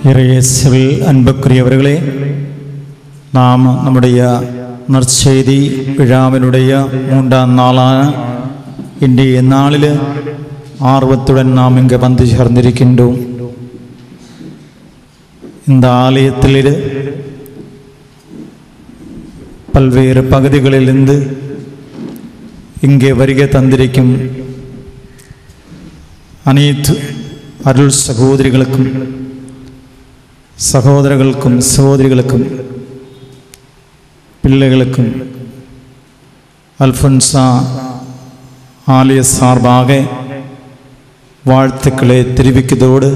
இறையேசுவில் அன்புக்குரியவர்களே, நாம் நம்முடைய நற்செய்தி விழாவினுடைய 3ஆம் நாளான இன்றைய நாளில் ஆர்வத்துடன் நாம் இங்கே வந்து சேர்ந்திருக்கின்றோம். இந்த ஆலயத்தில் பல்வேறு பகுதிகளிலிருந்து இங்கே வருகை தந்திருக்கும் அனைத்து அருள் சகோதரிகளுக்கும் சகோதரர்களுக்கும் சகோதரிகளுக்கும் பிள்ளைகளுக்கும் அல்ஃபோன்சா ஆலய சார்பாக வாழ்த்துக்களை தெரிவிப்பதோடு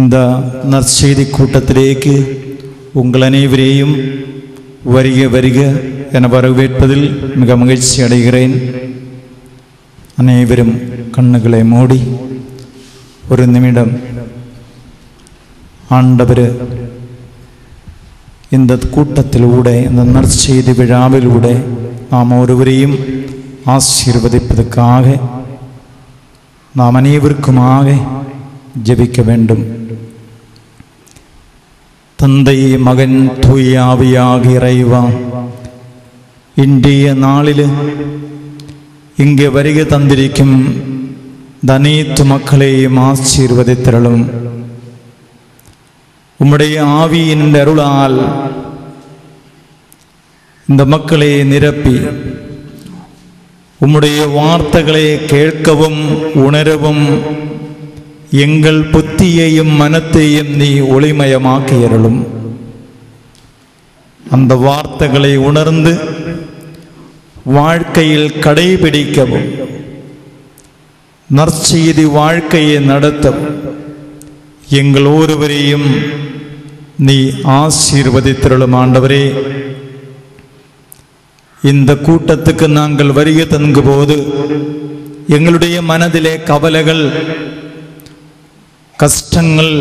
இந்த நற்செய்தி கூட்டத்திலேக்கு உங்கள் அனைவரையும் வருக வருக என வரவேற்பதில் மிக மகிழ்ச்சி அடைகிறேன். அனைவரும் கண்ணுகளை மூடி ஒரு நிமிடம் ஆண்டவர் இந்த கூட்டத்திலூടെ இந்த நற்செய்தி விழாவிலூടെ நாம் ஒருவரையும் ஆசீர்வதிப்பதற்காக நாம் அனைவருக்குமாக ஜெபிக்க வேண்டும். தந்தை, மகன், தூய ஆவியாகிய இறைவா, இன்றைய நாளில் இங்கே வருகை தந்திருக்கும் அனைத்து மக்களையும் ஆசீர்வதித்தருளும். உம்முடைய ஆவியின் அருளால் இந்த மக்களை நிரப்பி உம்முடைய வார்த்தைகளை கேட்கவும் உணரவும் எங்கள் புத்தியையும் மனத்தையும் நீ ஒளிமயமாக்கி அருளும். அந்த வார்த்தைகளை உணர்ந்து வாழ்க்கையில் கடைபிடிக்கவும் நற்செய்தி வாழ்க்கையை நடத்தவும் எங்கள் ஒருவரையும் நீ ஆசீர்வதித்தருளும். ஆண்டவரே, இந்த கூட்டத்துக்கு நாங்கள் வருகை தங்கும்போது எங்களுடைய மனதிலே கவலைகள், கஷ்டங்கள்,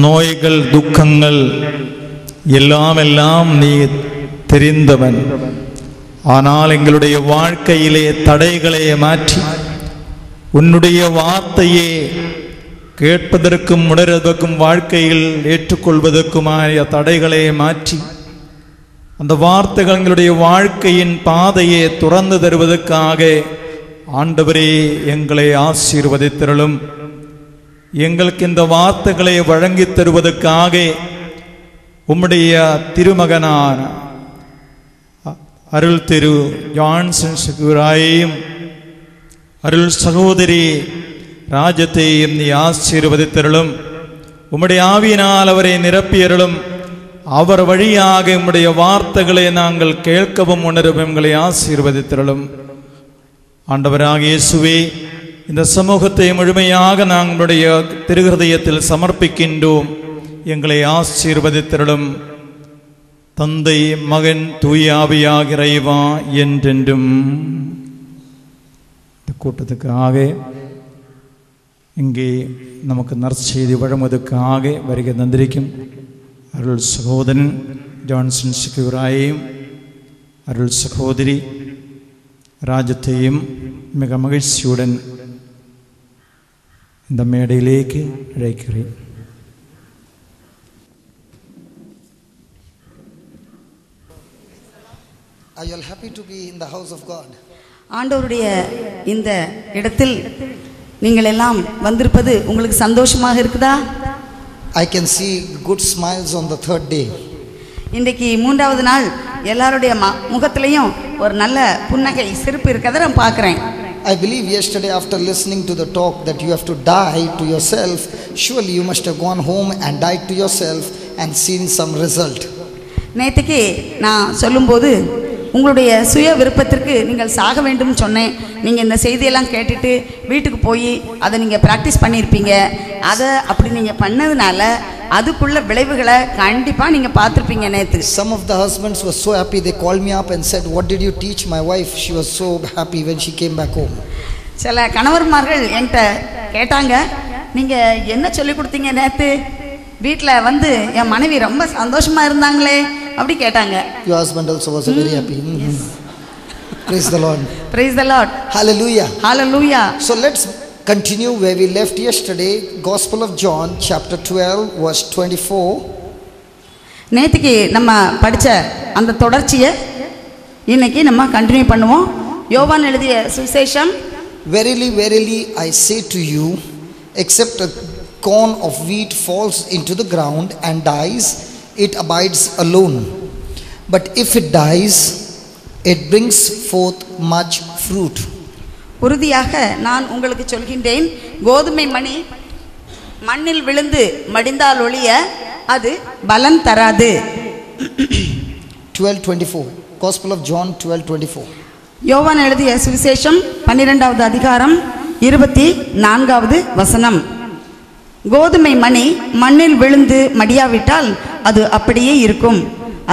நோய்கள், துக்கங்கள் எல்லாம் நீ தெரிந்தவன். ஆனால் எங்களுடைய வாழ்க்கையிலே தடைகளை மாற்றி உன்னுடைய வார்த்தையை கேட்பதற்கும் உணர்வதற்கும் வாழ்க்கையில் ஏற்றுக்கொள்வதற்குமாய தடைகளை மாற்றி அந்த வார்த்தைகள் எங்களுடைய வாழ்க்கையின் பாதையை துறந்து தருவதற்காக ஆண்டவரே எங்களை ஆசீர்வதித்தருளும். எங்களுக்கு இந்த வார்த்தைகளை வழங்கி தருவதற்காக உம்முடைய திருமகனான அருள் திரு ஜான்சன் சிகுராயையும் அருள் சகோதரி ராஜத்தையும் நீ ஆசீர்வதித்தருளும். உம்முடைய ஆவியினால் அவரை நிரப்பியருளும். அவர் வழியாக உம்முடைய வார்த்தைகளை நாங்கள் கேட்கவும் உணரவும் எங்களை ஆசீர்வதித்தருளும். ஆண்டவராகிய இயேசுவே, இந்த சமூகத்தை முழுமையாக நாங்களுடைய திருஹிருதயத்தில் சமர்ப்பிக்கின்றோம். எங்களை ஆசீர்வதித்தருளும். தந்தை, மகன், தூய ஆவியாகிய இறைவா என்றென்றும். இந்த கூட்டத்துக்காக இங்கே நமக்கு நற்செய்தி வழங்குவதற்காக வருகை தந்திருக்கும் அருள் சகோதரன் ஜான்சன் சிகுராயையும் அருள் சகோதரி ராஜத்தையும் மிக மகிழ்ச்சியுடன் இந்த மேடையிலேக்கு அழைக்கிறேன். Are you all happy to be in the house of God? ஆண்டவருடைய இந்த இடத்தில் நீங்கள் எல்லாம் வந்திருப்பது உங்களுக்கு சந்தோஷமாக இருக்குதா? I can see good smiles on the third day. இன்றைக்கு 3வது நாள் எல்லாருடைய முகத்திலையும் ஒரு நல்ல புன்னகை, சிரிப்பு இருக்கதை நான் பார்க்குறேன். I believe yesterday after listening to the talk that you have to die to yourself, surely you must have gone home and died to yourself and seen some result. நேற்றுக்கு நான் சொல்லும்போது உங்களுடைய சுய விருப்பத்திற்கு நீங்கள் சாக வேண்டும் சொன்னேன். நீங்கள் இந்த செய்தியெல்லாம் கேட்டுட்டு வீட்டுக்கு போய் அதை நீங்கள் ப்ராக்டிஸ் பண்ணியிருப்பீங்க. அதை அப்படி நீங்கள் பண்ணதுனால அதுக்குள்ள விளைவுகளை கண்டிப்பாக நீங்கள் பார்த்துருப்பீங்க. நேற்று Some of the husbands were so happy, they called me up and said, what did you teach my wife? She was so happy when she came back home. சில கணவர்மார்கள் என்கிட்ட கேட்டாங்க, நீங்கள் என்ன சொல்லி கொடுத்தீங்க நேற்று வீட்டில் வந்து என் மனைவி ரொம்ப சந்தோஷமாக இருந்தாங்களே அப்படி கேட்டாங்க. Your husband also was very happy. Praise the Lord. Praise the Lord. Hallelujah. Hallelujah. So let's continue where we left yesterday, Gospel of John, chapter 12, verse 24. நேற்றுக்கு நம்ம படித்த அந்த தொடர்ச்சியை இன்னைக்கு நம்ம கண்டினியூ பண்ணுவோம். யோவான் எழுதிய சுவிசேஷம், Verily, verily, I say to you, except a corn of wheat falls into the ground and dies, it abides alone. But if it dies, it brings forth much fruit. உறுதியாக நான் உங்களுக்கு சொல்கின்றேன், கோதுமை மணி மண்ணில் விழுந்து மடிந்தால் ஒழிய அது பலன் தராது. 12:24. Gospel of John 12:24. யோவான் எழுதிய சுவிசேஷம் 12வது அதிகாரம் 24வது வசனம். கோதுமை மணி மண்ணில் விழுந்து மடியாவிட்டால் அது அப்படியே இருக்கும்,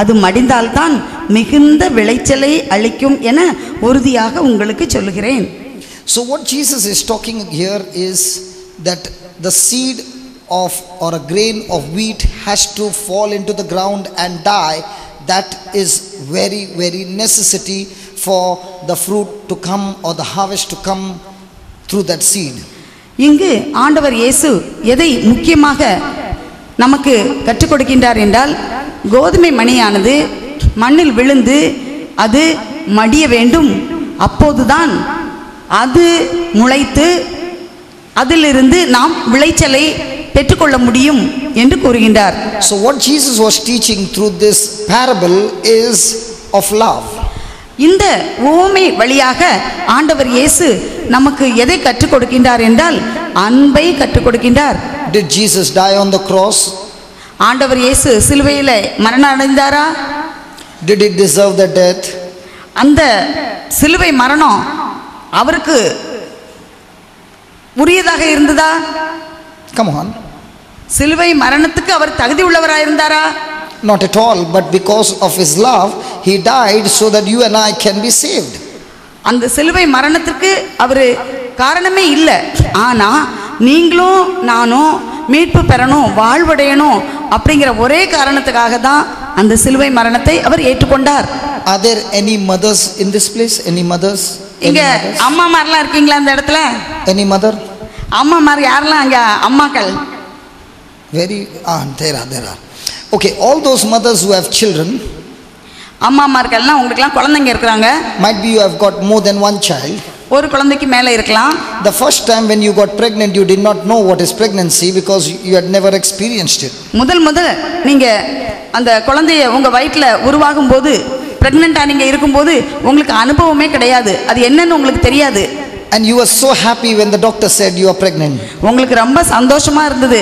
அது மடிந்தால்தான் மிகுந்த விளைச்சலை அளிக்கும் என உறுதியாக உங்களுக்கு சொல்லுகிறேன். So what Jesus is talking here is that the seed of or a grain of wheat has to fall into the ground and die. That is very, very necessity for the fruit to come or the harvest to come through that seed. இங்கு ஆண்டவர் இயேசு எதை முக்கியமாக நமக்கு கற்றுக் கொடுக்கின்றார் என்றால், கோதுமை மணியானது மண்ணில் விழுந்து அது மடிய வேண்டும், அப்போதுதான் அது முளைத்து அதிலிருந்து நாம் விளைச்சலை பெற்றுக்கொள்ள முடியும் என்று கூறுகின்றார். So what Jesus was teaching through this parable is of love. இந்த உவமை வழியாக ஆண்டவர் இயேசு நமக்கு எதை கற்றுக் கொடுக்கின்றார் என்றால், அன்பை கற்றுக் கொடுக்கின்றார். Did Jesus die on the cross? ஆண்டவர் இயேசு சிலுவையில் மரணம் அடைந்தாரா? Did he deserve the death? அந்த சிலுவை மரணம் அவருக்கு உரியதாக இருந்ததா? Come on. சிலுவை மரணத்துக்கு அவர் தகுதி உள்ளவராக இருந்தாரா? Not at all, but because of his love he died so that you and I can be saved. அந்த சிலுவை மரணத்துக்கு அவர் காரணமே இல்லை. ஆனா நீங்களும் நானும் மீட்பு பெறணும், வாழ்வடையணும் அப்படிங்கிற ஒரே காரணத்துக்காக தான் அந்த சிலுவை மரணத்தை அவர் ஏற்றுக்கொண்டார். Are there any mothers in this place? Any mothers? இங்க அம்மாமாரெல்லாம் இருக்கீங்களா இந்த இடத்துல? Any mother? அம்மாமார் யாரெல்லாம் அங்க அம்மாக்கள்? There are. Okay, all those mothers who have children, அம்மாமார்கள்லாம் உங்களுக்குலாம் குழந்தைங்க இருக்கிறாங்க. might be you have got more than one child. ஒரு குழந்தைக்கு மேலே இருக்கலாம். The first time when you got pregnant, you did not know what is pregnancy because you had never experienced it. முதல் நீங்க அந்த குழந்தைய உங்க வயிற்றில் உருவாகும் போது, பிரெக்னெண்டா நீங்க இருக்கும்போது உங்களுக்கு அனுபவமே கிடையாது, அது என்னன்னு உங்களுக்கு தெரியாது. And you were so happy when the doctor said you are pregnant. உங்களுக்கு ரொம்ப சந்தோஷமா இருந்தது,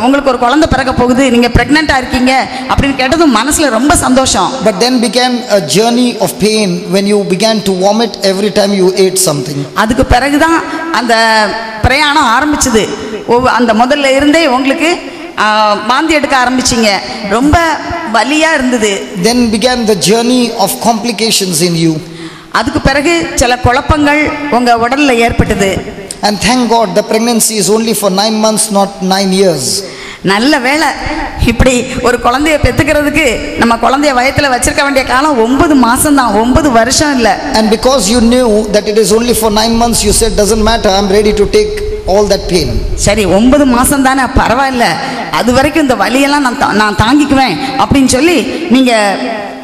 உங்களுக்கு ஒரு குழந்தை பிறக்க போகுது, நீங்க பிரெக்னெண்டா இருக்கீங்க அப்படின்னு கேட்டதும் மனசுல ரொம்ப சந்தோஷம். But then began a journey of pain when you began to vomit every time you ate something. அதுக்கு பிறகுதான் அந்த பிரயாணம் ஆரம்பிச்சது. அந்த முதல்ல இருந்தே உங்களுக்கு வாந்தி எடுக்க ஆரம்பிச்சிங்க, ரொம்ப வலியா இருந்தது. Then began the journey of complications in you. அதுக்கு பிறகு சில குழப்பங்கள் உங்க உடல்ல ஏற்பட்டது. And thank God the pregnancy is only for 9 months, not 9 years. நல்ல வேளை, இப்படி ஒரு குழந்தைய பெத்துக்கிறதுக்கு நம்ம குழந்தைய வயத்துல வச்சிருக்க வேண்டிய காலம் 9 மாசம் தான், 9 வருஷம் இல்ல. And because you knew that it is only for 9 months, you said doesn't matter, I am ready to take all that pain. சரி, 9 மாசம் தானே, பரவாயில்ல, அது வரைக்கும் இந்த வலியெல்லாம் நான் தாங்கிக்குவேன் அப்படின்னு சொல்லி நீங்க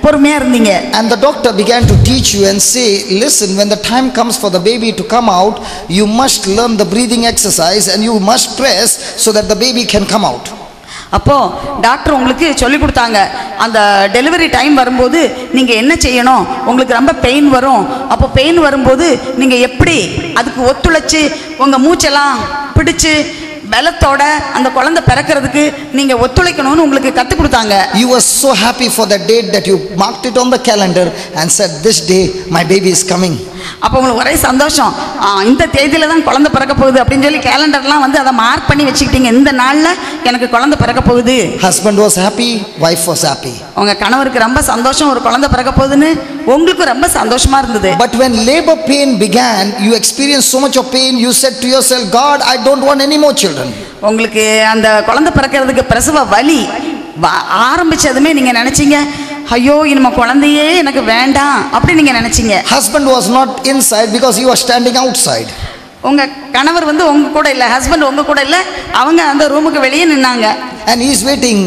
பொறுமையா இருந்தீங்க. And the doctor began to teach you and say, listen, when the time comes for the baby to come out, you must learn the breathing exercise and you must press so that the baby can come out. அப்போ doctor உங்களுக்கு சொல்லி கொடுத்தாங்க, அந்த delivery time வரும்போது நீங்க என்ன செய்யணும், உங்களுக்கு ரொம்ப பெயின் வரும், அப்போ பெயின் வரும்போது நீங்க எப்படி அதுக்கு ஒத்துழைச்சு உங்க மூச்செல்லாம் பிடிச்சு பலத்தோட அந்த குழந்தை பிறக்கிறதுக்கு நீங்க ஒத்துழைக்கணும்னு உங்களுக்கு கத்து கொடுத்தாங்க. You were so happy for that date that you marked it on the calendar and said, this day my baby is coming. அப்போ உங்களுக்கு ஒரே சந்தோஷம், இந்த தேதியில தான் குழந்தை பிறக்க போகுது அப்படின்னு சொல்லி கேலண்டர்லாம் வந்து அதை மார்க் பண்ணி வச்சுக்கிட்டீங்க, இந்த நாள்ல எனக்கு குழந்தை பிறக்க போகுது. Husband was happy, wife was happy. உங்க கணவருக்கு ரொம்ப சந்தோஷம், ஒரு குழந்தை பிறக்க போகுதுன்னு உங்களுக்கு ரொம்ப சந்தோஷமா இருந்தது. But when labor pain began, you experienced so much of pain, you said to yourself, God, I don't want any more children. உங்களுக்கு அந்த குழந்தை பிறக்கிறதுக்கு பிரசவ வலி ஆரம்பிச்சதுமே நீங்க நினைச்சீங்க, ஐயோ இனிமே குழந்தையே எனக்கு வேண்டாம் அப்படி நீங்க நினைச்சீங்க. Husband was not inside because he was standing outside. உங்க கணவர் வந்து உங்க கூட இல்ல, ஹஸ்பண்ட் உங்க கூட இல்ல, அவங்க அந்த ரூமுக்கு வெளியே நின்னாங்க. And he is waiting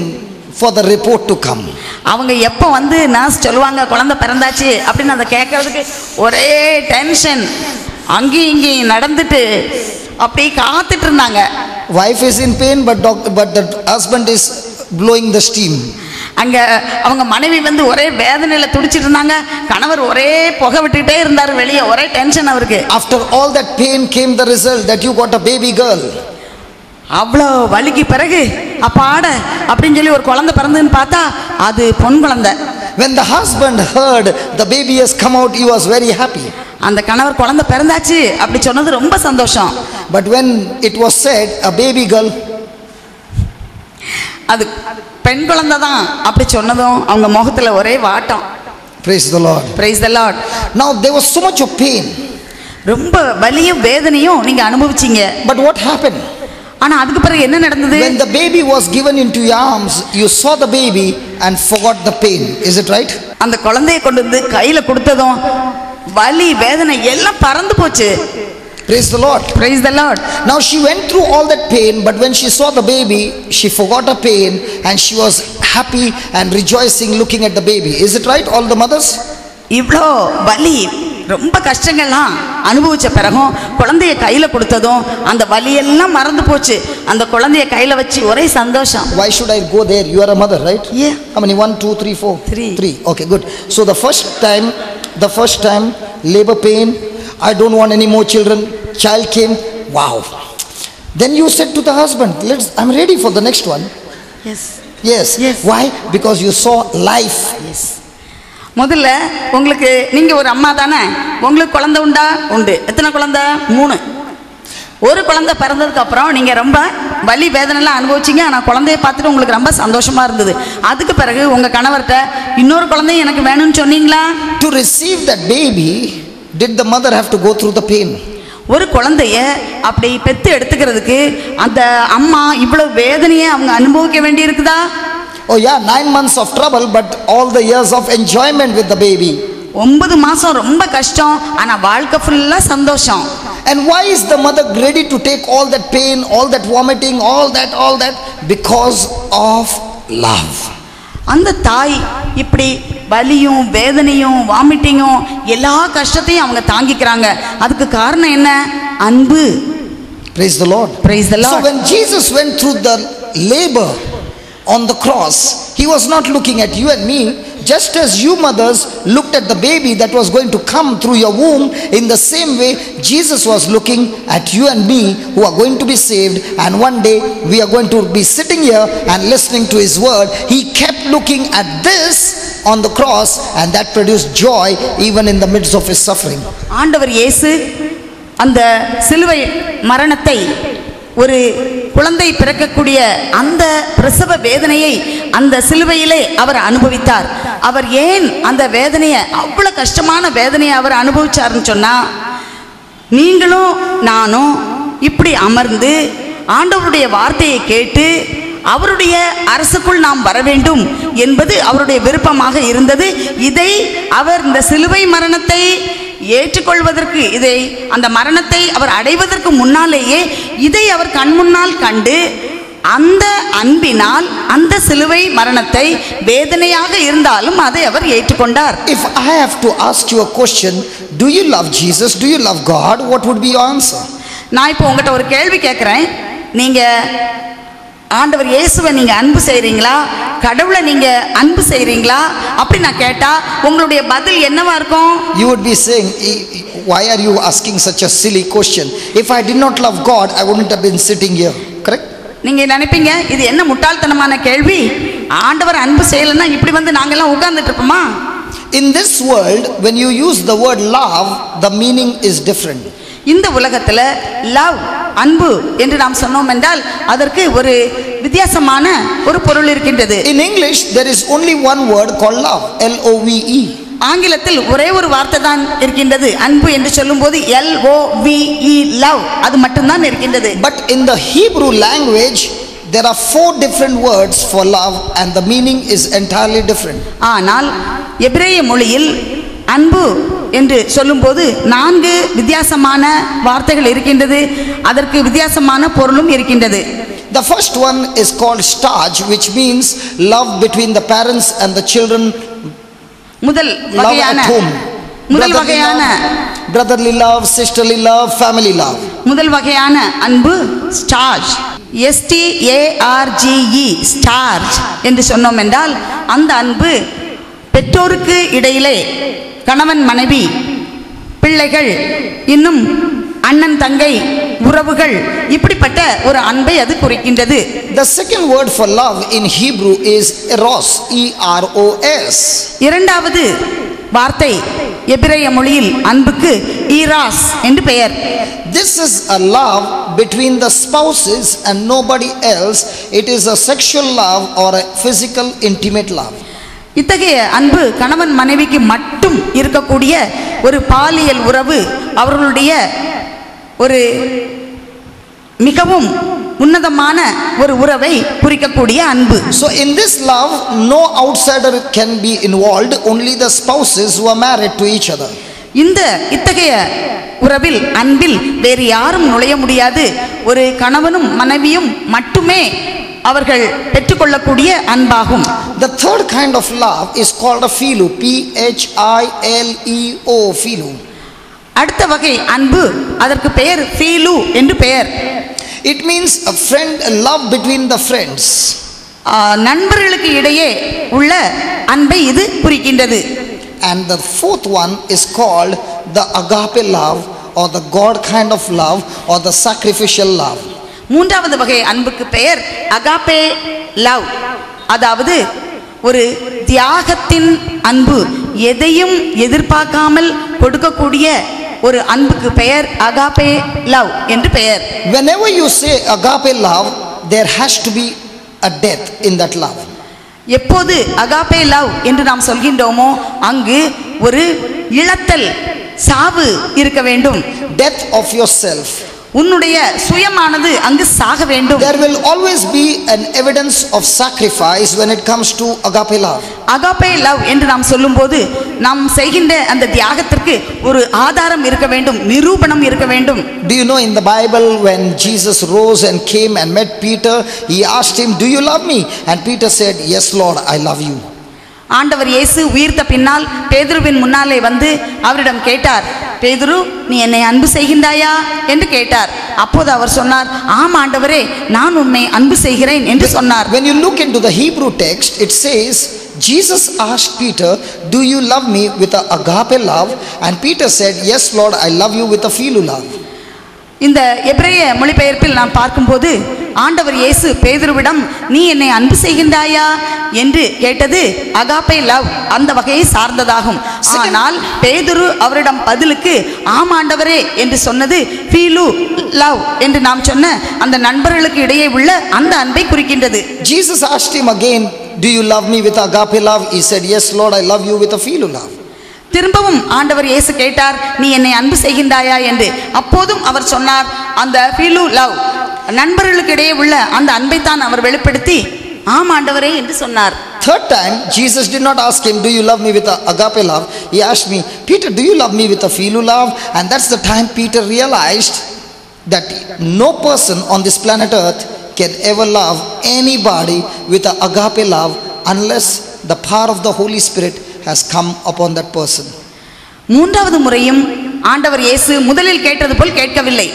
for the report to come. அவங்க எப்போ வந்து நர்ஸ் சொல்லுவாங்க குழந்தை பிறந்தாச்சு அப்படின்னு அதை கேட்கறதுக்கு ஒரே டென்ஷன், அங்கேயும் இங்கேயும் நடந்துட்டு அப்படி காத்துட்டு இருந்தாங்க. Wife is in pain, but the husband is blowing the steam. அங்க அவங்க மனைவி வந்து ஒரே வேதனையில துடிச்சிட்டு இருந்தாங்க, கணவர் ஒரே புகை விட்டுட்டே இருந்தார் வெளியே, ஒரே டென்ஷன் அவருக்கு. After all that pain came the result that you got a baby girl. அவ்வளோ வலிக்கு பிறகு அப்பாட அப்படின்னு சொல்லி ஒரு குழந்தை பிறந்துன்னு பார்த்தா அது பொன் குழந்தை. When the husband heard the baby has come out, he was very happy. அந்த கணவர் குழந்தை பிறந்தாச்சு அப்படி சொன்னது ரொம்ப சந்தோஷம். But when it was said a baby girl, அது பெண் குழந்தை தான் அப்படி சொன்னதும் அவங்க முகத்துல ஒரே வாட்டம். praise the Lord. Praise the Lord. Now there was so much of pain. ரொம்ப வலியும் வேதனையும் நீங்க அனுபவிச்சீங்க. But what happened? ஆனா அதுக்கு பிறகு என்ன நடந்தது? When the baby was given into your arms, you saw the baby and forgot the pain. Is it right? அந்த குழந்தையை கொண்டு வந்து கையில கொடுத்ததும் வலி வேதனை எல்லாம் பறந்து போச்சு. Praise the Lord. Praise the Lord. Now she went through all that pain, but when she saw the baby, she forgot her pain and she was happy and rejoicing looking at the baby. Is it right, all the mothers? இவ்வளோ வலி ரொம்ப கஷ்டங்கள்லாம் அனுபவிச்ச பிறகும் குழந்தைய கையில கொடுத்ததும் அந்த வலியெல்லாம் மறந்து போச்சு. அந்த குழந்தைய கையில வச்சு ஒரே சந்தோஷம். Why should I go there? You are a mother, right? Yeah. How many? 1, 2, 3, 4? 3. 3. Okay, good. So the first time labor pain, I don't want any more children, child came, wow. Then you said to the husband, I'm ready for the next one. Yes. Why? Because you saw life. முதல்ல உங்களுக்கு நீங்க ஒரு அம்மா தானே, உங்களுக்கு குழந்தை உண்டா? உண்டு. எத்தனை குழந்தை? 3. ஒரு குழந்தை பிறந்ததுக்கு அப்புறம் நீங்க ரொம்ப வலி வேதனைலாம் அனுபவிச்சிங்க, ஆனால் குழந்தைய பார்த்துட்டு உங்களுக்கு ரொம்ப சந்தோஷமா இருந்தது. அதுக்கு பிறகு உங்க கணவர்கிட்ட இன்னொரு குழந்தையும் எனக்கு வேணும்னு சொன்னீங்களா? To receive that baby, did the mother have to go through the pain? ஒரு குழந்தைய அப்படி பெத்து எடுத்துக்கிறதுக்கு அந்த அம்மா இவ்வளவு வேதனையை அவங்க அனுபவிக்க வேண்டி இருக்குதா? Oh yeah, 9 months of trouble, but all the years of enjoyment with the baby. 9 மாசம் ரொம்ப கஷ்டம், ஆனா வாழ்க்கை ஃபுல்லா சந்தோஷம். And why is the mother ready to take all that pain, all that vomiting, all that? Because of love. அந்த தாய் இப்படி வலியும் வேதனையும் வாமிட்டிங்கும் எல்லா கஷ்டத்தையும் அவங்க தாங்கிக்கிறாங்க. அதுக்கு காரணம் என்ன? அன்பு. Praise the Lord. Praise the Lord. So when Jesus went through the labor on the cross, he was not looking at you and me, just as you mothers looked at the baby that was going to come through your womb. In the same way, Jesus was looking at you and me who are going to be saved, and one day we are going to be sitting here and listening to his word. He kept looking at this on the cross, and that produced joy even in the midst of his suffering. ஆண்டவர் இயேசு அந்த சிலுவை மரணத்தை, ஒரு குழந்தை பிறக்கக்கூடிய அந்த பிரசவ வேதனையை அந்த சிலுவையிலே அவர் அனுபவித்தார். அவர் ஏன் அந்த வேதனையை, அவ்வளவு கஷ்டமான வேதனையை அவர் அனுபவிச்சாருன்னு சொன்னா, நீங்களும் நானும் இப்படி அமர்ந்து ஆண்டவருடைய வார்த்தையை கேட்டு அவருடைய அரசுக்குள் நாம் வர வேண்டும் என்பது அவருடைய விருப்பமாக இருந்தது. இதை அவர் இந்த சிலுவை மரணத்தை ஏற்றுக்கொள்வதற்கு, இதை அந்த மரணத்தை அவர் அடைவதற்கு முன்னாலேயே இதை அவர் கண் முன்னால் கண்டு அந்த அன்பினால் அந்த சிலுவை மரணத்தை வேதனையாக இருந்தாலும் அதை அவர் ஏற்றுக்கொண்டார். If I have to ask you a question, do you love Jesus? Do you love God? What would be your answer? நான் இப்போ உங்ககிட்ட ஒரு கேள்வி கேட்கிறேன். நீங்க ஆண்டவர் இயேசுவை நீங்க அன்பு செய்றீங்களா, கடவுளை நீங்க அன்பு செய்றீங்களா அப்படி நான் கேட்டா உங்களுடைய பதில் என்னவா இருக்கும்? You would be saying, why are you asking such a silly question? If I did not love God, I wouldn't have been sitting here. Correct? நீங்க நினைப்பீங்க, இது என்ன முட்டாள்தனமான கேள்வி, ஆண்டவர் அன்பு செய்யலைன்னா இப்படி வந்து நாங்கெல்லாம் உட்கார்ந்துட்டு இருப்போமா? In this world, when you use the word love, the meaning is different. இந்த உலகத்துல லவ், அன்பு என்று நாம் சொன்னோம் என்றால் அதற்கு ஒரு வித்தியாசமான ஒரு பொருள் இருக்கின்றது. In English, there is only one word called love, L-O-V-E. ஆங்கிலத்தில் ஒரே ஒரு வார்த்தை தான் இருக்கின்றது அன்பு என்று சொல்லும்போது L-O-V-E, லவ், அது மட்டும்தான் இருக்கின்றது. But in the Hebrew language, there are 4 different words for love and the meaning is entirely different. ஆனால் எபிரேய மொழியில் அன்பு என்று சொல்லும்போது 4 வித்தியாசமான வார்த்தைகள் இருக்கின்றது. அதற்கு வித்தியாசமான பொருளும் இருக்கின்றது. The first one is called starch, which means love between the parents and the children. முதல் வகையான brotherly love, sisterly love, family love. முதல் வகையான அன்பு ஸ்டார்ஜ், STARGE, ஸ்டார்ஜ் என்று சொன்னோம் என்றால் அந்த அன்பு பெற்றோருக்கு இடையிலே கணவன் மனைவி, பிள்ளைகள், இன்னும் அண்ணன் தங்கை உறவுகள், இப்படிப்பட்ட ஒரு அன்பை அது குறிக்கின்றது. The second word for love in Hebrew is eros, EROS. இரண்டாவது வார்த்தை எபிரேய மொழியில் அன்புக்கு ஈராஸ் என்று பெயர். This is a love between the spouses and nobody else. It is a sexual love or a physical intimate love. இத்தகைய அன்பு கணவன் மனைவிக்கு மட்டும் இருக்கக்கூடிய ஒரு பாலியல் உறவு, அவர்களுடைய ஒரு மிகவும் உன்னதமான ஒரு உறவை குறிக்கக்கூடிய அன்பு. So in this love no outsider can be involved, only the spouses who are married to each other. இத்தகைய உறவில், அன்பில் வேறு யாரும் நுழைய முடியாது. ஒரு கணவனும் மனைவியும் மட்டுமே அவர்கள் பெற்றுக்கொள்ளக்கூடிய அன்பாகும். The third kind of love is called a philo, PHILEO, philo. அடுத்த வகை அன்பு, அதற்கு பெயர் ஃபீலு என்று பெயர். It means a friend, a love between the friends. நண்பர்களுக்கு இடையே உள்ள அன்பை இது குறிக்கின்றது. And the fourth one is called the agape love, or the God kind of love, or the sacrificial love. மூன்றாவது வகை அன்புக்கு பெயர் அகாபே லவ், அதாவது ஒரு தியாகத்தின் அன்பு, எதையும் எதிர்பார்க்காமல் கொடுக்கக்கூடிய ஒரு அன்புக்கு பெயர் அகாபே லவ் என்று பெயர். Whenever you say agape love, there has to be a death in that love. எப்போது அகாபே லவ் என்று நாம் சொல்கின்றோமோ அங்கு ஒரு இழத்தல், சாவு இருக்க வேண்டும். Death of yourself. உன்னுடைய சுயமானது அங்கு சாக வேண்டும். There will always be an evidence of sacrifice when it comes to agape love. Agape love என்று நாம் சொல்லும்போது நாம் செய்கின்ற அந்த தியாகத்திற்கு ஒரு ஆதாரம் இருக்க வேண்டும், நிரூபணம் இருக்க வேண்டும். Do you know in the Bible when Jesus rose and came and met Peter, he asked him, "Do you love me?" And Peter said, "Yes Lord, I love you." ஆண்டவர் இயேசு உயிர்த்த பின்னால் பேதுருவின் முன்னாலே வந்து அவரிடம் கேட்டார், பேதுரு, நீ என்னை அன்பு செய்கின்றாயா என்று கேட்டார். அப்போது அவர் சொன்னார், ஆம் ஆண்டவரே, நான் உம்மை அன்பு செய்கிறேன் என்று சொன்னார். When you look into the Hebrew text, it says Jesus asked Peter, "Do you love me with an agape love?" And Peter said, "Yes Lord, I love you with a philo love." இந்த எபிரேய மொழிபெயர்ப்பில் நாம் பார்க்கும்போது ஆண்டவர் இயேசு பேதுருவிடம் நீ என்னை அன்பு செய்கின்றாயா என்று கேட்டது அகாபே லவ் அந்த வகையை சார்ந்ததாகும். ஆனால் பேதுரு அவரிடம் பதிலுக்கு ஆம் ஆண்டவரே என்று சொன்னது ஃபீலு லவ் என்று நாம் சொன்ன அந்த நண்பர்களுக்கு இடையே உள்ள அந்த அன்பை குறிக்கின்றது. Jesus asked him again, "Do you love me with agape love?" He said, "Yes Lord, I love you with a philo love." திரும்பவும் ஆண்டவர் இயேசு கேட்டார், நீ என்னை அன்பு செய்கின்றாயா என்று. அப்போதும் அவர் சொன்னார், அந்த ஃபீலு லவ், நண்பர்களுக்கு இடையே உள்ள அந்த அன்பை தான் அவர் வெளிப்படுத்தி ஆம் ஆண்டவரே என்று சொன்னார். Third time Jesus did not ask him, "Do you love me with a agape love?" He asked me, "Peter, do you love me with a philo love?" And that's the time Peter realized that no person on this planet earth can ever love anybody with a agape love unless the power of the Holy Spirit has come upon that person. மூன்றாவது முறையும் ஆண்டவர் இயேசு முதலில் கேட்டது போல் கேட்கவில்லை.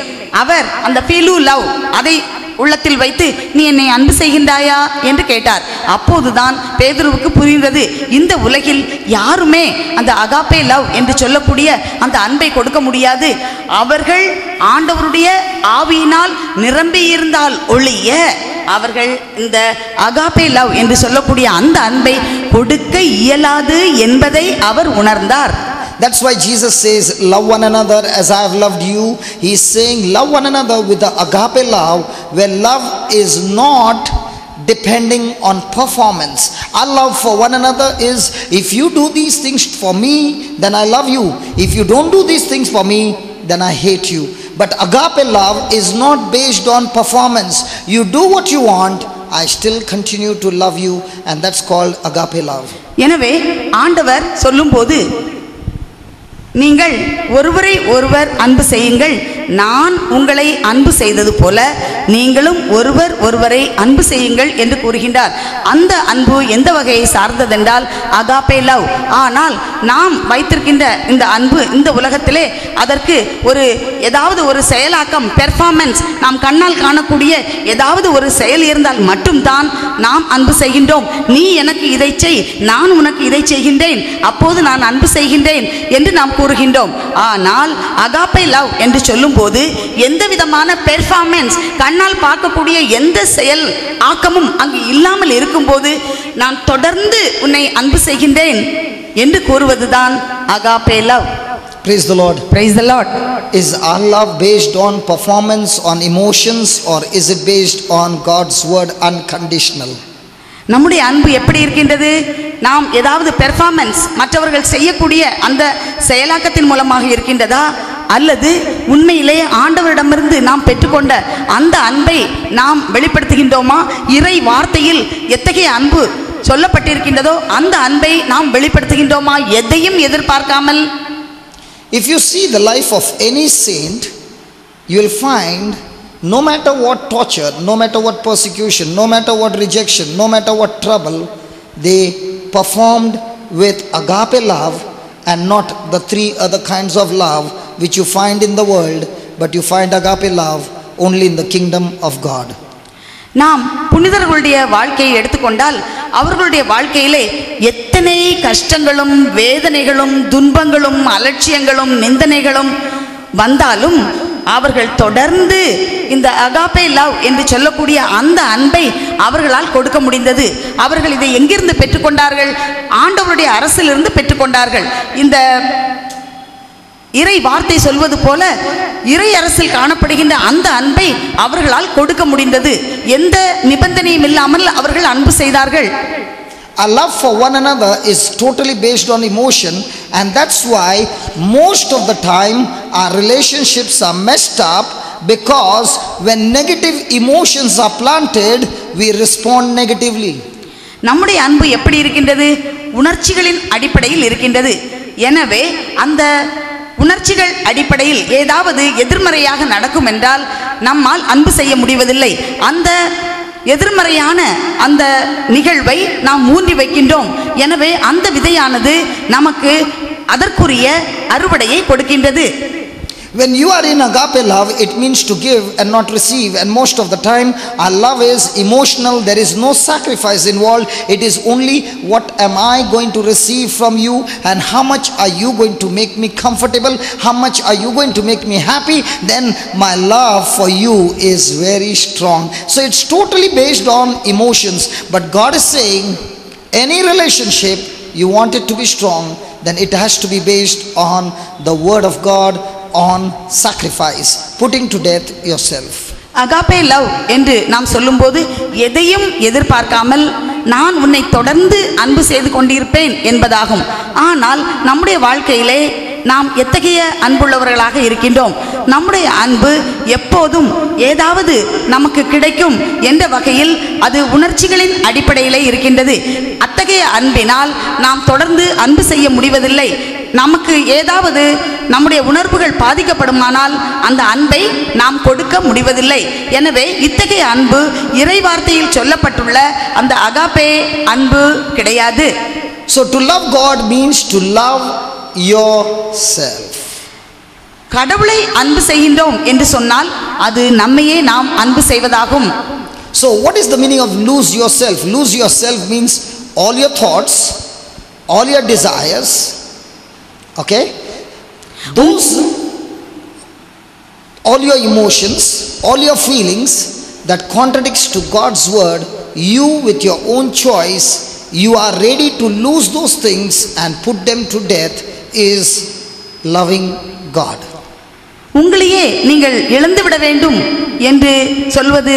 அவர் அந்த feel love அதை உள்ளத்தில் வைத்து நீ என்னை அன்பு செய்கின்றாயா என்று கேட்டார். அப்போதுதான் பேதுருவுக்கு புரிந்தது, இந்த உலகில் யாருமே அந்த அகாபே லவ் என்று சொல்லக்கூடிய அந்த அன்பை கொடுக்க முடியாது. அவர்கள் ஆண்டவருடைய ஆவியினால் நிரம்பி இருந்தால் ஒழிய அவர்கள் இந்த அகாபே லவ் என்று சொல்லக்கூடிய அந்த அன்பை கொடுக்க இயலாது என்பதை அவர் உணர்ந்தார். That's why Jesus says, "Love one another as I have loved you." He is saying love one another with the agape love, where love is not depending on performance. Our love for one another is, if you do these things for me, then I love you. If you don't do these things for me, then I hate you. But agape love is not based on performance. You do what you want, I still continue to love you, and that's called agape love. எனவே ஆண்டவர் சொல்லும்போது நீங்கள் ஒருவரை ஒருவர் அன்பு செய்யுங்கள், நான் உங்களை அன்பு செய்தது போல நீங்களும் ஒருவர் ஒருவரை அன்பு செய்யுங்கள் என்று கூறுகின்றார். அந்த அன்பு எந்த வகையை சார்ந்ததென்றால் அகாபே லவ். ஆனால் நாம் வைத்திருக்கின்ற இந்த அன்பு இந்த உலகத்திலே அதற்கு ஏதாவது ஒரு செயலாக்கம், பெர்ஃபார்மன்ஸ், நாம் கண்ணால் காணக்கூடிய ஏதாவது ஒரு செயல் இருந்தால் மட்டும்தான் நாம் அன்பு செய்கின்றோம். நீ எனக்கு இதை செய், நான் உனக்கு இதை செய்கின்றேன், அப்போது நான் அன்பு செய்கின்றேன் என்று நாம் கூறுகின்றோம். ஆனால் அகாபே லவ் என்று சொல்லும் போது எந்த விதமான பெர்ஃபார்மன்ஸ், கண்ணால் பார்க்கக்கூடிய எந்த செயல் ஆக்கமும் அங்கு இல்லாமல் இருக்கும்போது நான் தொடர்ந்து உன்னை அன்பு செய்கின்றேன் என்று கூறுவதுதான் agape love. Praise the Lord. Praise the Lord. Is our love based on performance, on emotions, or is it based on God's word unconditional? நம்முடைய அன்பு எப்படி இருக்கின்றது? நாம் ஏதாவது பெர்ஃபார்மன்ஸ், மற்றவர்கள் செய்யக்கூடிய அந்த செயலாக்கத்தின் மூலமாக இருக்கின்றதா, அல்லது உண்மையிலே ஆண்டவரிடமிருந்து நாம் பெற்றுக்கொண்ட அந்த அன்பை நாம் வெளிப்படுத்துகின்றோமா? இறை வார்த்தையில் எத்தகைய அன்பு சொல்லப்பட்டிருக்கின்றதோ அந்த அன்பை நாம் வெளிப்படுத்துகின்றோமா? எதையும் எதிர்பார்க்காமல். If you see the life of any saint, you will find no matter what torture, no matter what persecution, no matter what rejection, no matter what trouble, they performed with agape love and not the three other kinds of love which you find in the world, but you find agape love only in the kingdom of God. நாம் புனிதர்களுடைய வாழ்க்கையை எடுத்துக்கொண்டால் அவர்களுடைய வாழ்க்கையிலே எத்தனை கஷ்டங்களும் வேதனைகளும் துன்பங்களும் அலட்சியங்களும் நிந்தனைகளும் வந்தாலும் அவர்கள் தொடர்ந்து இந்த அகாபே லவ் என்று சொல்லக்கூடிய அந்த அன்பை அவர்களால் கொடுக்க முடிந்தது. அவர்கள் இதை எங்கிருந்து பெற்றுக்கொண்டார்கள்? ஆண்டவருடைய அரசிலிருந்து பெற்றுக்கொண்டார்கள். இந்த இறை வார்த்தை சொல்வது போல இறை அரசில் காணப்படுகின்ற அந்த அன்பை அவர்களால் கொடுக்க முடிந்தது. எந்த நிபந்தனையும் இல்லாமல் அவர்கள் அன்பு செய்தார்கள். Our love for one another is totally based on emotion, and that's why most of the time our relationships are messed up, because when negative emotions are planted, we respond negatively. நம்முடைய அன்பு எப்படி இருக்கின்றது? உணர்ச்சிகளின் அடிப்படையில் இருக்கின்றது. எனவே அந்த உணர்ச்சிகள் அடிப்படையில் ஏதாவது எதிர்மறையாக நடக்கும் என்றால் நம்மால் அன்பு செய்ய முடிவதில்லை. அந்த எதிர்மறையான அந்த நிகழ்வை நாம் ஊன்றி வைக்கின்றோம். எனவே அந்த விதையானது நமக்கு அதற்குரிய அறுவடையை கொடுக்கின்றது. When you are in agape love, it means to give and not receive, and most of the time our love is emotional. There is no sacrifice involved. It is only what am I going to receive from you, and how much are you going to make me comfortable, how much are you going to make me happy, then my love for you is very strong. So it's totally based on emotions. But God is saying any relationship you want it to be strong, then it has to be based on the word of God, on sacrifice, putting to death yourself. Agape love என்று நாம் சொல்லும்போது எதையும் எதிர்பார்க்காமல் நான் உன்னை தொடர்ந்து அன்பு செய்து கொண்டிருப்பேன் என்பதாகும். ஆனால் நம்முடைய வாழ்க்கையிலே நாம் எத்தகைய அன்புள்ளவர்களாக இருக்கின்றோம்? நம்முடைய அன்பு எப்போதும் ஏதாவது நமக்கு கிடைக்கும் என்ற வகையில் அது உணர்ச்சிகளின் அடிப்படையிலே இருக்கின்றது. அத்தகைய அன்பினால் நாம் தொடர்ந்து அன்பு செய்ய முடிவதில்லை. நமக்கு ஏதாவது நம்முடைய உணர்வுகள் பாதிக்கப்படுமானால் அந்த அன்பை நாம் கொடுக்க முடிவதில்லை. எனவே இத்தகைய அன்பு இறை வார்த்தையில் சொல்லப்பட்டுள்ள அந்த அகாபே அன்பு கிடையாது. So to love God means to love yourself. கடவுளை அன்பு செய்கின்றோம் என்று சொன்னால் அது நம்மையே நாம் அன்பு செய்வதாகும். So what is the meaning of lose yourself? Lose yourself means all your thoughts, all your desires, okay, those, all your emotions, all your feelings that contradicts to God's word, you with your own choice, you are ready to lose those things and put them to death, is loving God. உங்களையே நீங்கள் இழந்துவிட வேண்டும் என்று சொல்வது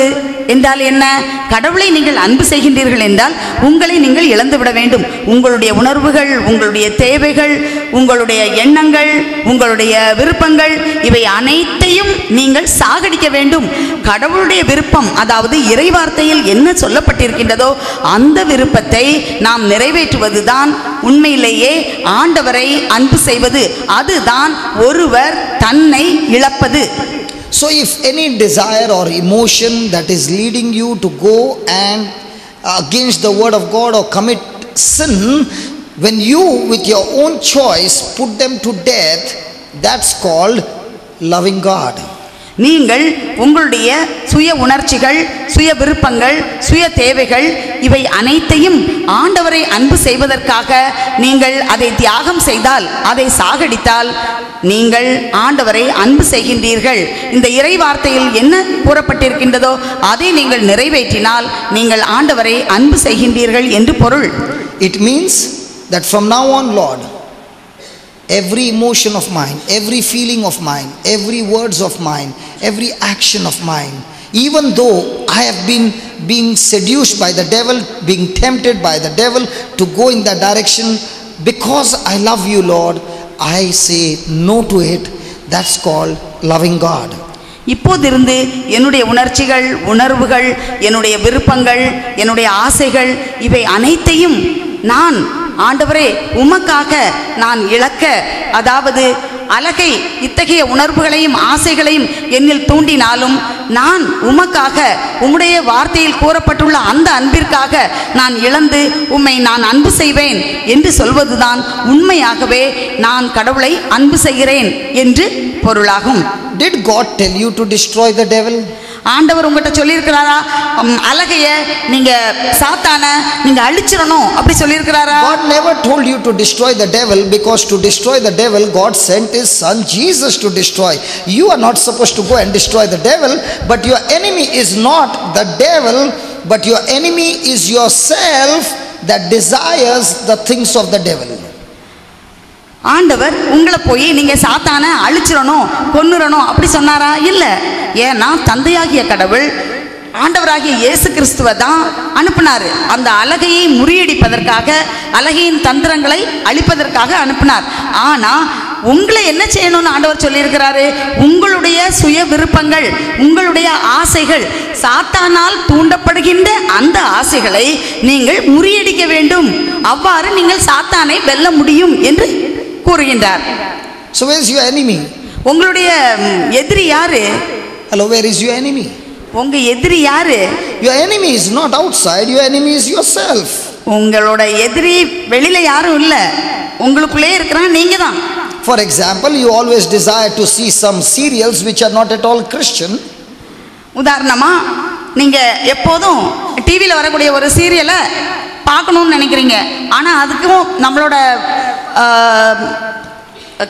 என்றால் என்ன? கடவுளை நீங்கள் அன்பு செய்கின்றீர்கள் என்றால் உங்களை நீங்கள் இழந்துவிட வேண்டும். உங்களுடைய உணர்வுகள், உங்களுடைய தேவைகள், உங்களுடைய எண்ணங்கள், உங்களுடைய விருப்பங்கள், இவை அனைத்தையும் நீங்கள் சாகடிக்க வேண்டும். கடவுளுடைய விருப்பம், அதாவது இறைவார்த்தையில் என்ன சொல்லப்பட்டிருக்கின்றதோ அந்த விருப்பத்தை நாம் நிறைவேற்றுவதுதான் உண்மையிலேயே ஆண்டவரை அன்பு செய்வது. அதுதான் ஒருவர் தன்னை இழப்பது. So if any desire or emotion that is leading you to go and against the word of God or commit sin, when you with your own choice put them to death, that's called loving God. நீங்கள் உங்களுடைய சுய உணர்ச்சிகள், சுய விருப்பங்கள், சுய தேவைகள் இவை அனைத்தையும் ஆண்டவரை அன்பு செய்வதற்காக நீங்கள் அதை தியாகம் செய்தால், அதை சாகடித்தால் நீங்கள் ஆண்டவரை அன்பு செய்கின்றீர்கள். இந்த இறை வார்த்தையில் என்ன கூறப்பட்டிருக்கின்றதோ அதை நீங்கள் நிறைவேற்றினால் நீங்கள் ஆண்டவரை அன்பு செய்கின்றீர்கள் என்று பொருள். It means that from now on, Lord, every emotion of mine, every feeling of mine, every words of mine, every action of mine, even though I have been being seduced by the devil, being tempted by the devil to go in that direction, because I love you, Lord, I say no to it. That's called loving God. இப்போதிருந்து என்னுடைய உணர்ச்சிகள், உணர்வுகள், என்னுடைய விருப்பங்கள், என்னுடைய ஆசைகள் இவை அனைத்தையும் நான் ஆண்டவரே உமக்காக நான் இழக்க, அதாவது அழகை இத்தகைய உணர்வுகளையும் ஆசைகளையும் என்னில் தூண்டினாலும் நான் உமக்காக, உம்முடைய வார்த்தையில் கூறப்பட்டுள்ள அந்த அன்பிற்காக நான் இழந்து உம்மை நான் அன்பு செய்வேன் என்று சொல்வதுதான் உண்மையாகவே நான் கடவுளை அன்பு செய்கிறேன் என்று பொருளாகும். Did God tell you to destroy the devil? ஆண்டவர் உங்ககிட்ட சொல்லியிருக்கிறாரா அழகைய நீங்க சாத்தான நீங்க அழிச்சிடணும் அப்படி சொல்லியிருக்கிறாரா? God never told you to destroy the devil, because to destroy the devil God sent his son Jesus to destroy. You are not supposed to go and destroy the devil, but your enemy is not the devil, but your enemy is yourself that desires the things of the devil. ஆண்டவர் உங்களை போய் நீங்க சாத்தான அழிச்சிடணும் கொன்னுறணும் அப்படி சொன்னாரா? இல்ல. ஏன்னா தந்தையாகிய கடவுள் ஆண்டவராகிய இயேசு கிறிஸ்துவை தான் அனுப்பினார். அந்த அழகையை முறியடிப்பதற்காக, அழகையின் தந்திரங்களை அழிப்பதற்காக அனுப்பினார். ஆனா உங்களை என்ன செய்யணும்னு ஆண்டவர் சொல்லியிருக்கிறாரு? உங்களுடைய சுய விருப்பங்கள், உங்களுடைய ஆசைகள், சாத்தானால் தூண்டப்படுகின்ற அந்த ஆசைகளை நீங்கள் முறியடிக்க வேண்டும். அவ்வாறு நீங்கள் சாத்தானை வெல்ல முடியும் என்று கூறுகின்றார். So where is your enemy? உங்களுடைய எதிரி யாரு? Hello, where is your enemy? உங்க எதிரி யாரு? Your enemy is not outside, your enemy is yourself. உங்களோட எதிரி வெளியில யாரும் இல்ல, உங்களுக்குள்ளே இருக்கிறான் நீங்க தான். For example, you always desire to see some serials which are not at all Christian. உதாரணமா நீங்க எப்போதும் டிவியில் வரக்கூடிய ஒரு சீரியலை பார்க்கணும்னு நினைக்கிறீங்க, ஆனா அதுக்கும் நம்மளோட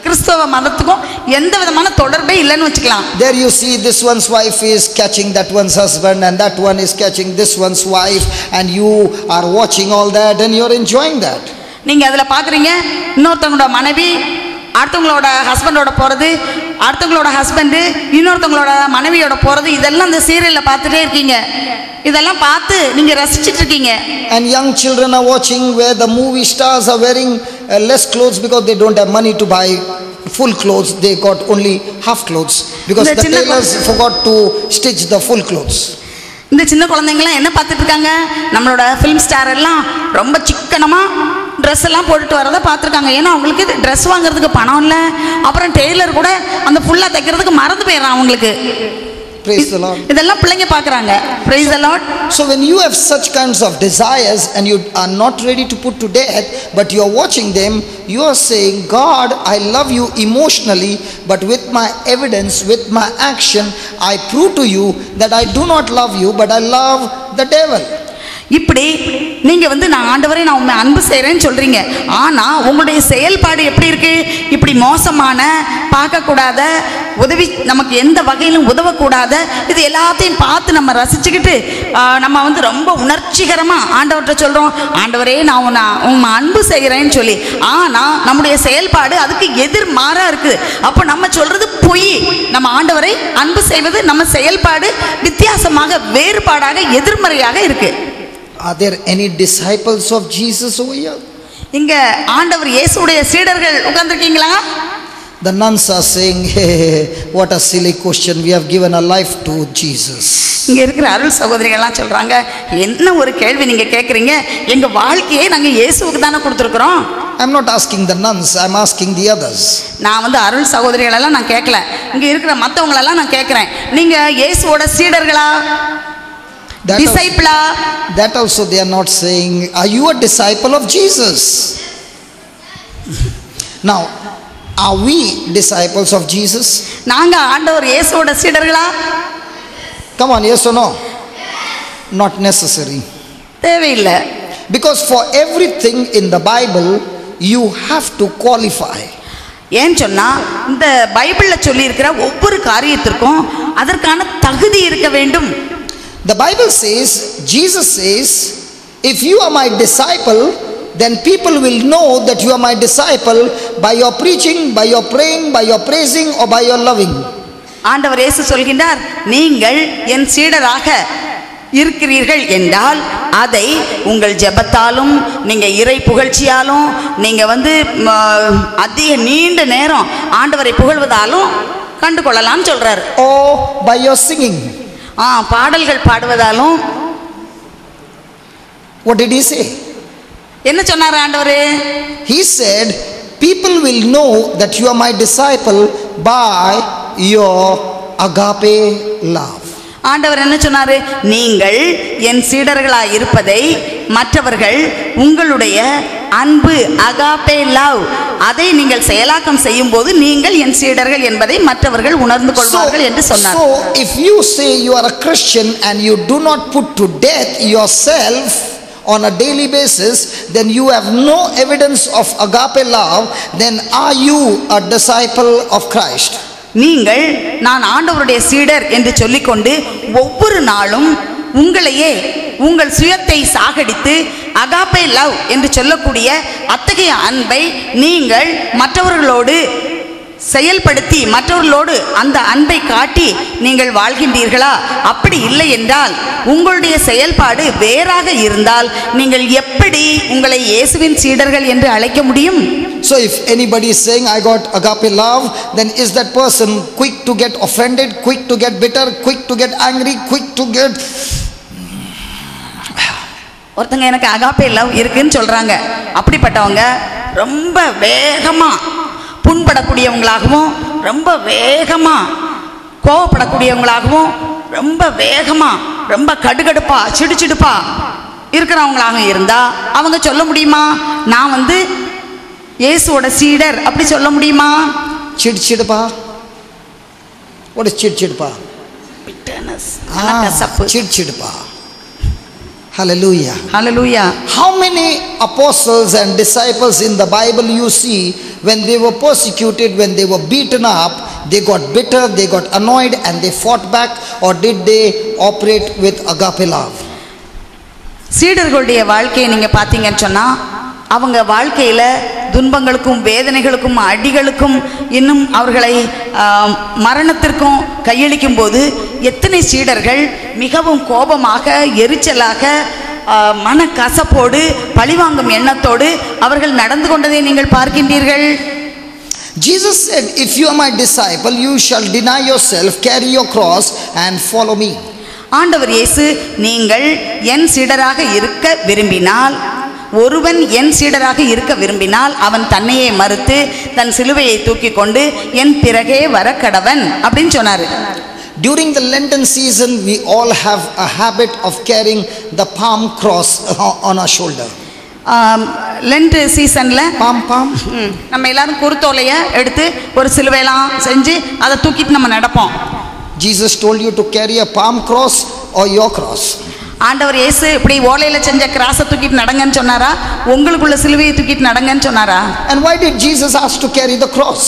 கிறிஸ்தவ மதத்துக்கும் எந்த விதமான தொடர்பே இல்லைன்னு வச்சுக்கலாம். There you see this one's wife is catching that one's husband, and that one is catching this one's wife, and you are watching all that and you're enjoying that. நீங்க அதுல பாக்குறீங்க இன்னொருத்தவங்களோட மனைவி அடுத்தவங்களோட ஹஸ்பண்டோட போறது, அடுத்தவங்களோட ஹஸ்பண்டு இன்னொருத்தவங்களோட மனைவியோட போறது, இதெல்லாம் இந்த சீரியல்ல பார்த்துட்டே இருக்கீங்க. இதெல்லாம் பார்த்து நீங்க ரசிச்சிட்டு இருக்கீங்க. And young children are watching where the movie stars are wearing less clothes because they don't have money to buy full clothes. They got only half clothes because the tailors forgot to stitch the full clothes. இந்த சின்ன குழந்தைங்களாம் என்ன பார்த்துட்டு இருக்காங்க? நம்மளோட film star எல்லாம் ரொம்ப சிக்கனமா ட்ரெஸ் எல்லாம் போட்டுட்டு வரதை பார்த்துருக்காங்க. ஏன்னா அவங்களுக்கு ட்ரெஸ் வாங்குறதுக்கு பணம் இல்லை, அப்புறம் டெய்லர் கூட அந்த ஃபுல்லாக தைக்கிறதுக்கு மறந்து போயிடறான் அவங்களுக்கு. Praise the Lord. இதெல்லாம் பிள்ளைங்க பார்க்குறாங்க. Praise the Lord. So when you have such kinds of desires and you are not ready to put to death, but you are watching them, you are saying, God, I love you emotionally, but with my evidence, with my action, I prove to you that I do not love you, but I love the devil. இப்படி நீங்க நான் ஆண்டவரே நான் உண்மை அன்பு செய்கிறேன்னு சொல்றீங்க, ஆனா உங்களுடைய செயல்பாடு எப்படி இருக்கு? இப்படி மோசமான, பார்க்கக்கூடாத, உதவி நமக்கு எந்த வகையிலும் உதவக்கூடாத இது எல்லாத்தையும் பார்த்து நம்ம ரசிச்சுக்கிட்டு நம்ம ரொம்ப உணர்ச்சிகரமா ஆண்டவர்கிட்ட சொல்றோம், ஆண்டவரே நான் உண்மை அன்பு செய்கிறேன்னு சொல்லி. ஆனா நம்முடைய செயல்பாடு அதுக்கு எதிர்மாறா இருக்கு. அப்போ நம்ம சொல்றது பொய். நம்ம ஆண்டவரை அன்பு செய்வது நம்ம செயல்பாடு வித்தியாசமாக, வேறுபாடாக, எதிர்மறையாக இருக்கு. Are there any disciples of Jesus over here? இங்க ஆண்டவர் இயேசுவுடைய சீடர்கள் உட்கார்ந்திருக்கீங்களா? The nuns are saying, hey, what a silly question, we have given our life to Jesus. இங்க இருக்கிற அருள் சகோதரிகள்லாம் சொல்றாங்க, என்ன ஒரு கேள்வி நீங்க கேட்குறீங்க, எங்க வாழ்க்கையை நாங்க இயேசுவுக்கு தானே கொடுத்துருக்குறோம். I'm not asking the nuns, I'm asking the others. நான் வந்து அருள் சகோதரிகளெல்லாம் நான் கேட்கல, இங்கே இருக்கிற மற்றவங்களெல்லாம் நான் கேட்குறேன். நீங்கள் இயேசுவோட சீடர்களா, டிசைபிளா? That also they are not saying, are you a disciple of Jesus? Now, are we disciples of Jesus? நாங்கள் ஆண்டவர் இயேசுவோட சீடர்களா? Come on, yes or no? Not necessary. தேவையில்லை. Because for everything in the Bible, you have to qualify. ஏன்னு சொன்னால் இந்த பைபிளில் சொல்லியிருக்கிற ஒவ்வொரு காரியத்திற்கும் அதற்கான தகுதி இருக்க வேண்டும். The Bible says, Jesus says, if you are my disciple, then people will know that you are my disciple by your preaching, by your praying, by your praising, or by your loving. ஆண்டவர் இயேசு சொல்கின்றார், நீங்கள் என் சீடராக இருக்கிறீர்கள் என்றால் அதை உங்கள் ஜெபத்தாலும் நீங்கள் இறை புகழ்ச்சியாலும் நீங்கள் வந்து அதிக நீண்ட நேரம் ஆண்டவரை புகழ்வதாலும் கண்டு கொள்ளலாம்னு சொல்றாரு. Or by your singing. பாடல்கள் பாடுவதாலும். What did he say? என்ன சொன்னார் ஆண்டவர்? He said, people will know that you are my disciple by your agape love. ஆண்டவர் என்ன சொன்னாரு? நீங்கள் என் சீடர்களாக இருப்பதை மற்றவர்கள் உங்களுடைய அன்பு, அகாபே லவ், அதை நீங்கள் செயலாக்கம் செய்யும் போது நீங்கள் என் சீடர்கள் என்பதை மற்றவர்கள் உணர்ந்து கொள்வார்கள் என்று சொன்னார். So if you say you are a Christian and you do not put to death yourself on a daily basis, then you have no evidence of agape love. Then are you a disciple of Christ? நீங்கள் நான் ஆண்டவருடைய சீடர் என்று சொல்லிக்கொண்டு ஒவ்வொரு நாளும் உங்களையே உங்கள் சுயத்தை சாகடித்து அகாபே லவ் என்று சொல்லக்கூடிய அத்தகைய அன்பை நீங்கள் மற்றவர்களோடு செயல்படுத்தி மற்றவர்களோடு அந்த அன்பை காட்டி நீங்கள் வாழ்கின்றீர்களா? அப்படி இல்லை என்றால் உங்களுடைய செயல்பாடு வேறாக இருந்தால் நீங்கள் எப்படி உங்களை இயேசுவின் சீடர்கள் என்று அழைக்க முடியும்? So if anybody is saying I got agape love, then is that person quick to get offended, quick to get bitter, quick to get angry, quick to get... ஒருத்தங்க எனக்கு அகாபே லவ் இருக்குன்னு சொல்றாங்க. அப்படிப்பட்டவங்க ரொம்ப வேகமா புண்படக்கூடியவங்களாகவும் ரொம்ப வேகமா கோவப்படக்கூடியவங்களாகவும் ரொம்ப வேகமா ரொம்ப கடுகடுப்பா சிடுச்சிடுப்பா இருக்கிறவங்களாக இருந்தா அவங்க சொல்ல முடியுமா நான் வந்து இயேசுவோட சீடர் அப்படி சொல்ல முடியுமா? சிடுச்சிடுப்பா. What is சிடுச்சிடுப்பா? bitterness. சிடுச்சிடுப்பா. Hallelujah. Hallelujah. How many apostles and disciples in the Bible you see when they were persecuted, when they were beaten up, they got bitter, they got annoyed and they fought back, or did they operate with agape love? சீடர்களுடைய வாழ்க்கையை நீங்க பாத்தீங்கன்னு சொன்னா அவங்க வாழ்க்கையில துன்பங்களுக்கும் வேதனைகளுக்கும் அடிகளுக்கும் இன்னும் அவர்களை மரணத்திற்கும் கையளிக்கும் போது எத்தனை சீடர்கள் மிகவும் கோபமாக எரிச்சலாக மனக்கசப்போடு பழிவாங்கும் எண்ணத்தோடு அவர்கள் நடந்து கொண்டதை நீங்கள் பார்க்கின்றீர்கள். Jesus said, if you are my disciple, you shall deny yourself, carry your cross and follow me. ஆண்டவர் இயேசு நீங்கள் என் சீடராக இருக்க விரும்பினால், ஒருவன் என் சீடராக இருக்க விரும்பினால் அவன் தன்னையே மறுத்து தன் சிலுவையை தூக்கி கொண்டு என் பிறகே வர கடவன் அப்படின்னு சொன்னாரு. During the Lenten season, we all have a habit of carrying the palm cross on our shoulder. Lent சீசன்ல பாம் நம்ம எல்லாரும் குருத்தோலையை எடுத்து ஒரு சிலுவையெல்லாம் செஞ்சு அதை தூக்கிட்டு நம்ம நடப்போம். Jesus told you to carry a palm cross or your cross. ஆண்டவர் இயேசு இப்படி ஓலையில செஞ்ச கிராஸை தூக்கிட்டு நடங்கன்னு சொன்னாரா, உங்களுக்குள்ள சிலுவையை தூக்கிட்டு நடங்கன்னு சொன்னாரா? And why did Jesus ask to carry the cross?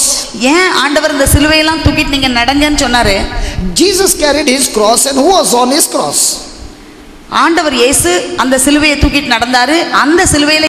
ஏன் ஆண்டவர் இந்த சிலுவையெல்லாம் தூக்கிட்டு நீங்க நடங்கன்னு சொன்னாரு? Jesus carried his cross, and who was on his cross? ஆண்டவர் இயேசு அந்த சிலுவையை தூக்கிட்டு நடந்தாரு. அந்த சிலுவையில